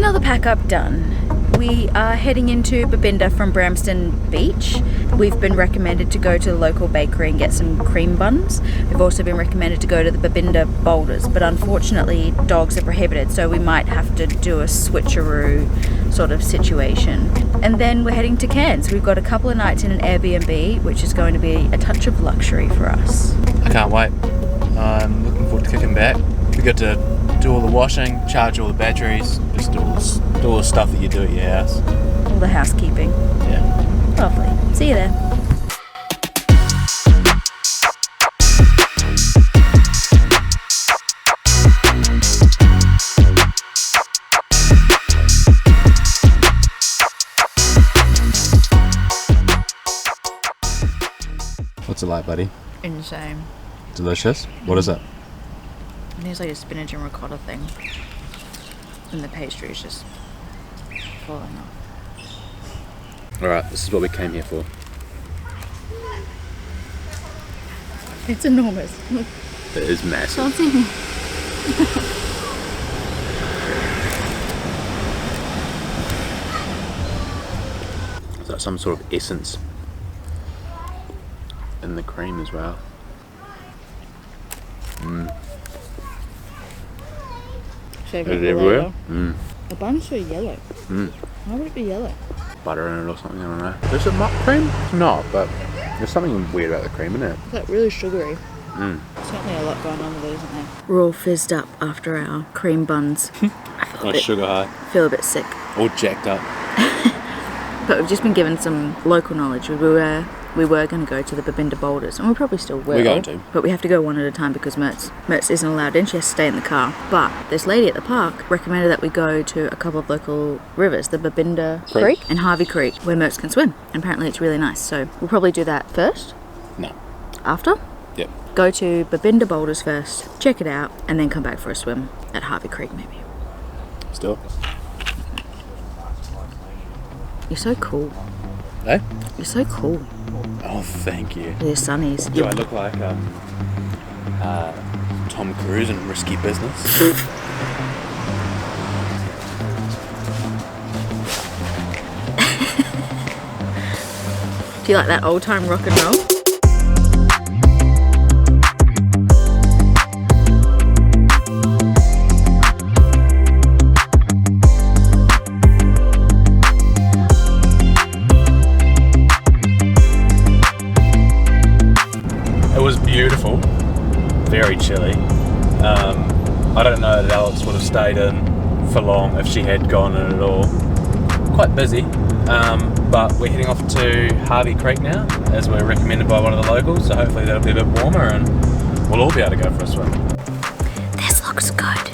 another pack up done. We are heading into Babinda from Bramston Beach. We've been recommended to go to the local bakery and get some cream buns. We've also been recommended to go to the Babinda Boulders, but unfortunately dogs are prohibited, so we might have to do a switcheroo sort of situation. And then we're heading to Cairns. We've got a couple of nights in an Airbnb, which is going to be a touch of luxury for us. I can't wait. I'm looking forward to kicking back. We get to do all the washing, charge all the batteries, just do all the stuff that you do at your house. All the housekeeping. Yeah. Lovely. See you there. What's it like, buddy? Insane. Delicious? What is it? I think it's like a spinach and ricotta thing. And the pastry is just falling off. Alright, this is what we came here for. It's enormous. It is massive. Don't see me. It's like some sort of essence in the cream as well. Is it everywhere? The bun's so yellow. Why would it be yellow? Butter in it or something, I don't know. Is it muck cream? It's not, but there's something weird about the cream, isn't it? It's like really sugary. Certainly a lot going on with it, isn't there? We're all fizzed up after our cream buns. I feel Sugar high. feel a bit sick. All jacked up. But we've just been given some local knowledge. We were going to go to the Babinda Boulders, and we probably still will. We're going to. But we have to go one at a time because Mertz isn't allowed in. She has to stay in the car. But this lady at the park recommended that we go to a couple of local rivers, the Babinda Creek and Harvey Creek, where Mertz can swim. And apparently it's really nice. So we'll probably do that first. No. After? Yep. Go to Babinda Boulders first, check it out, and then come back for a swim at Harvey Creek maybe. Still. You're so cool. Eh? You're so cool. Oh, thank you. With your sunnies. Do I look like Tom Cruise in Risky Business? Do you like that old time rock and roll? It was beautiful, very chilly. I don't know that Alex would have stayed in for long if she had gone in at all. Quite busy, but we're heading off to Harvey Creek now, as we're recommended by one of the locals, so hopefully that'll be a bit warmer and we'll all be able to go for a swim. This looks good.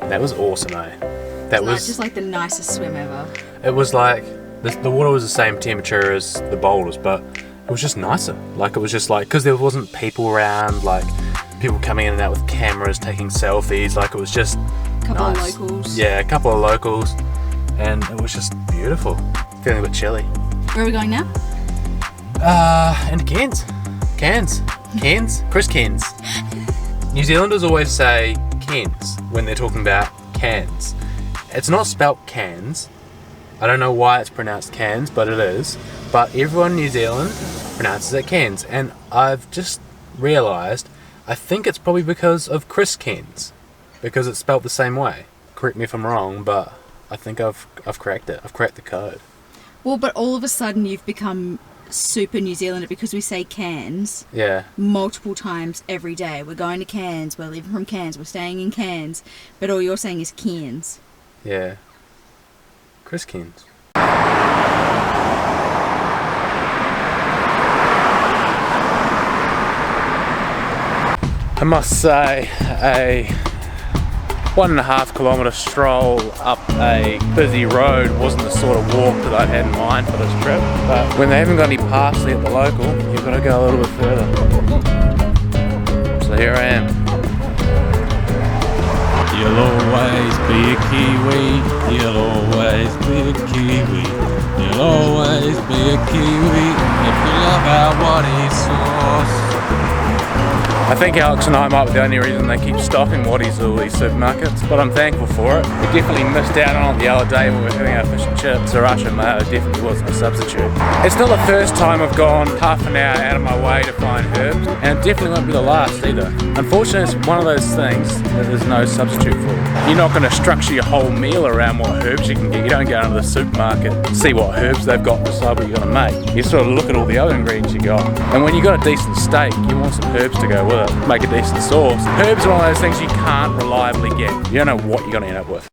That was awesome, eh? That was just like the nicest swim ever. It was like the water was the same temperature as the boulders, but it was just nicer. Like it was just like, because there wasn't people around, like people coming in and out with cameras taking selfies. Like it was just a couple of locals. Yeah, a couple of locals, and it was just beautiful. Feeling a bit chilly. Where are we going now? Into Cairns. Chris Cairns. New Zealanders always say Cairns when they're talking about Cairns. It's not spelt Cairns. I don't know why it's pronounced Cairns, but it is. But everyone in New Zealand pronounces it Cairns, and I've just realised I think it's probably because of Chris Cairns, because it's spelt the same way. Correct me if I'm wrong, but I think I've cracked it. I've cracked the code. Well, but all of a sudden you've become super New Zealander because we say Cairns multiple times every day. We're going to Cairns, we're leaving from Cairns, we're staying in Cairns, but all you're saying is Cairns. Yeah. Chris Cairns. I must say, a 1.5 kilometre stroll up a busy road wasn't the sort of walk that I'd had in mind for this trip. But when they haven't got any parsley at the local, you've got to go a little bit further. So here I am. You'll always be a Kiwi, you'll always be a Kiwi, you'll always be a Kiwi if you love our Waddy sauce. I think Alex and I might be the only reason they keep stocking Waddies at all these supermarkets, but I'm thankful for it. We definitely missed out on it the other day when we were having our fish and chips. Sriracha mayo definitely wasn't a substitute. It's not the first time I've gone half an hour out of my way to find herbs, and it definitely won't be the last either. Unfortunately, it's one of those things that there's no substitute for. You're not going to structure your whole meal around what herbs you can get. You don't go into the supermarket, see what herbs they've got, and decide what you're going to make. You sort of look at all the other ingredients you got. And when you've got a decent steak, you want some herbs to go with it, make a decent sauce. Herbs are one of those things you can't reliably get. You don't know what you're going to end up with.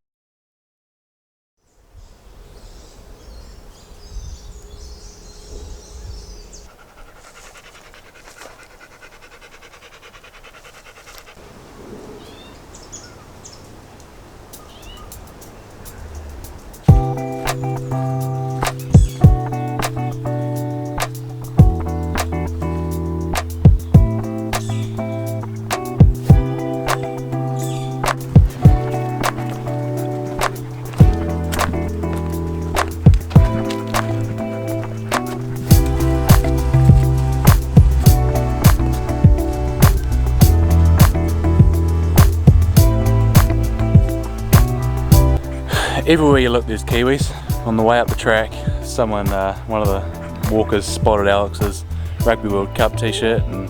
Everywhere you look there's kiwis. On the way up the track, someone, one of the walkers spotted Alex's Rugby World Cup t-shirt, and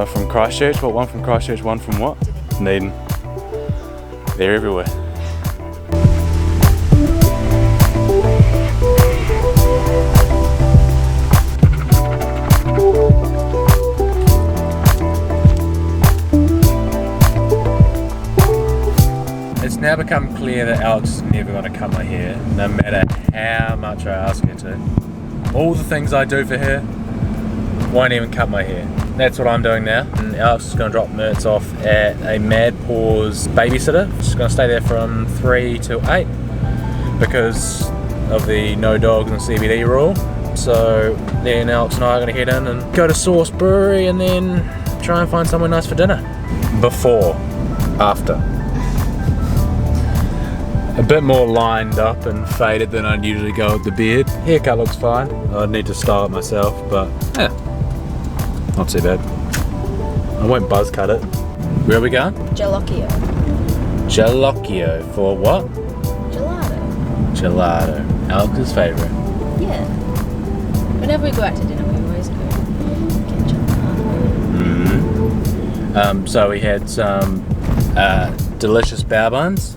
from Christchurch. What, one from Christchurch, one from what? Dunedin. They're everywhere. It's now become clear that Alex is never going to cut my hair, no matter how much I ask her to. All the things I do for her won't even cut my hair. That's what I'm doing now. And Alex is going to drop Mertz off at a Mad Paws babysitter. She's going to stay there from 3 till 8 because of the no dogs and CBD rule. So then Alex and I are going to head in and go to Sauce Brewery and then try and find somewhere nice for dinner. Before, after. A bit more lined up and faded than I'd usually go with the beard. Haircut looks fine. I'd need to style it myself, but yeah, not too bad. I won't buzz cut it. Where are we going? Jalocchio. Jalocchio for what? Gelato. Gelato. Alex's favourite. Yeah. Whenever we go out to dinner, we always go get gelato. So we had some delicious bao buns.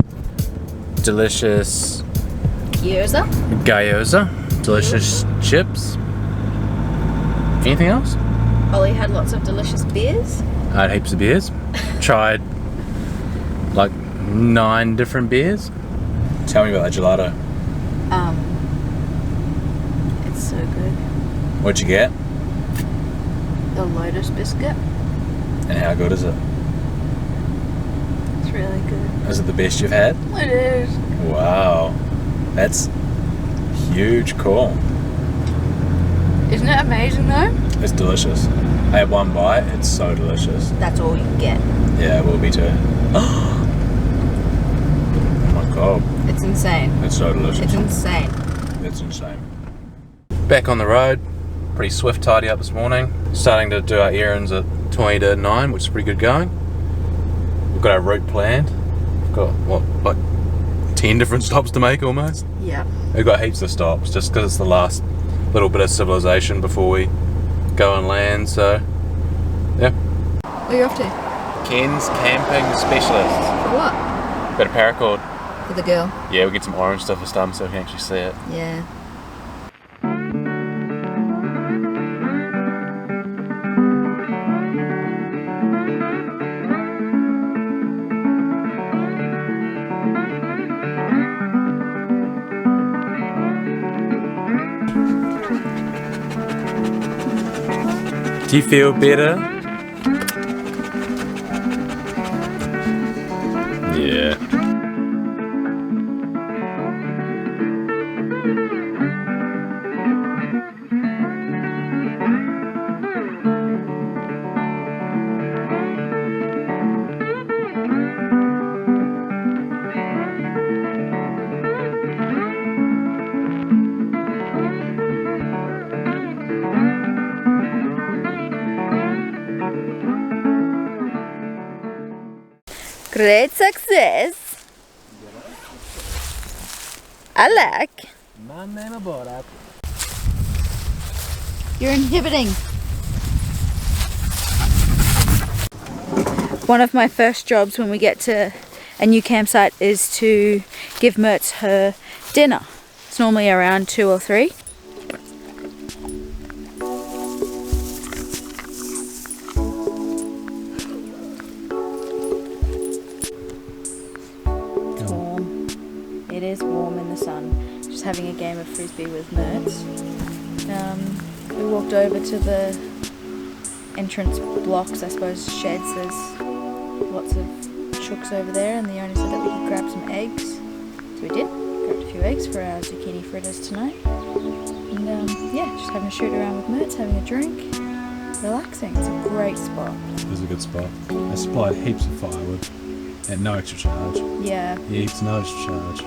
Delicious gyoza, delicious chips. Anything else? Ollie had lots of delicious beers. I had heaps of beers. Tried like 9 different beers. Tell me about that gelato. It's so good. What'd you get? The Lotus biscuit. And how good is it? It's really good. Is it the best you've had? It is. Wow. That's huge call. Isn't it amazing though? It's delicious. I had one bite, it's so delicious. That's all you can get. Yeah, it will be too. Oh my god. It's insane. It's so delicious. It's insane. It's insane. Back on the road. Pretty swift tidy up this morning. Starting to do our errands at 20 to 9, which is pretty good going. We've got our route planned. We've got, what, like 10 different stops to make almost? Yeah. We've got heaps of stops just because it's the last little bit of civilization before we go and land, so yeah. Where are you off to? Cairns camping specialist. For what? Bit of paracord. For the girl. Yeah, we get some orange stuff for stump so we can actually see it. Yeah. Do you feel better? Great success. I like. You're inhibiting. One of my first jobs when we get to a new campsite is to give Mertz her dinner. It's normally around 2 or 3. It's warm. It is warm in the sun. Just having a game of frisbee with Mertz. We walked over to the entrance blocks, I suppose, sheds. There's lots of chooks over there, and the owner said that we could grab some eggs. So we did. Grabbed a few eggs for our zucchini fritters tonight. And yeah, just having a shoot around with Mertz, having a drink, relaxing. It's a great spot. It is a good spot. They supplied heaps of firewood at no extra charge. Yeah. Heaps, no extra charge.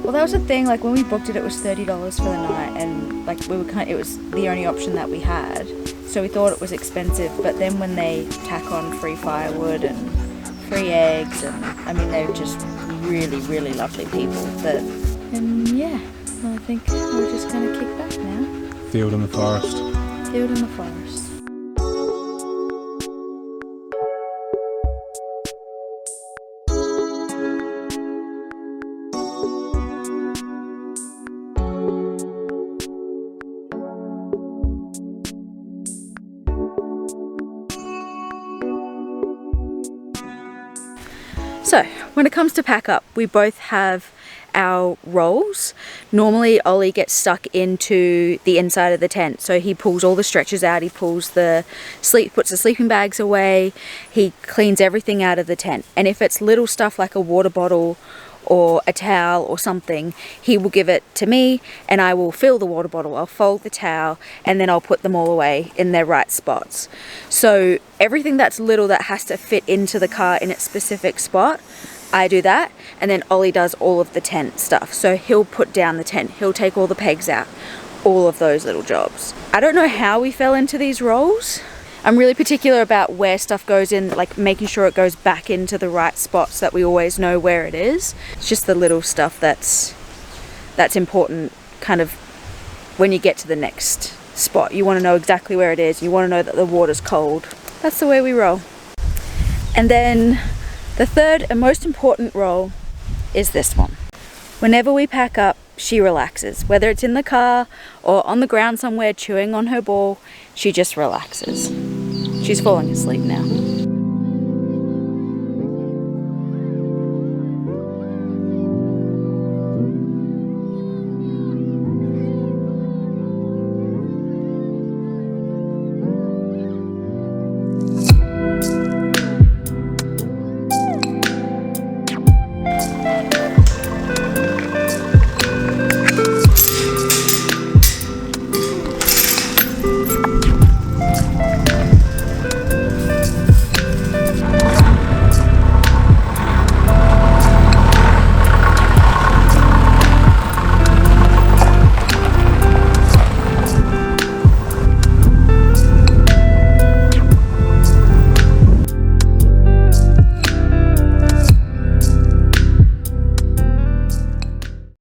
Well, that was the thing. Like when we booked it, it was $30 for the night, and like it was the only option that we had. So we thought it was expensive. But then when they tack on free firewood and free eggs, and I mean they're just really, really lovely people. And yeah, well, I think we're just gonna kick back now. Field in the forest. Field in the forest. So, when it comes to pack up, we both have our rolls. Normally, Ollie gets stuck into the inside of the tent, so he pulls all the stretchers out, he puts the sleeping bags away, he cleans everything out of the tent. And if it's little stuff like a water bottle or a towel or something, he will give it to me and I will fill the water bottle, I'll fold the towel, and then I'll put them all away in their right spots. So everything that's little that has to fit into the car in its specific spot, I do that, and then Ollie does all of the tent stuff. So he'll put down the tent, he'll take all the pegs out, all of those little jobs. I don't know how we fell into these roles. I'm really particular about where stuff goes in, like making sure it goes back into the right spots so that we always know where it is. It's just the little stuff that's important kind of when you get to the next spot. You want to know exactly where it is. You want to know that the water's cold. That's the way we roll. And then the third and most important role is this one. Whenever we pack up, she relaxes. Whether it's in the car or on the ground somewhere chewing on her ball, she just relaxes. She's falling asleep now.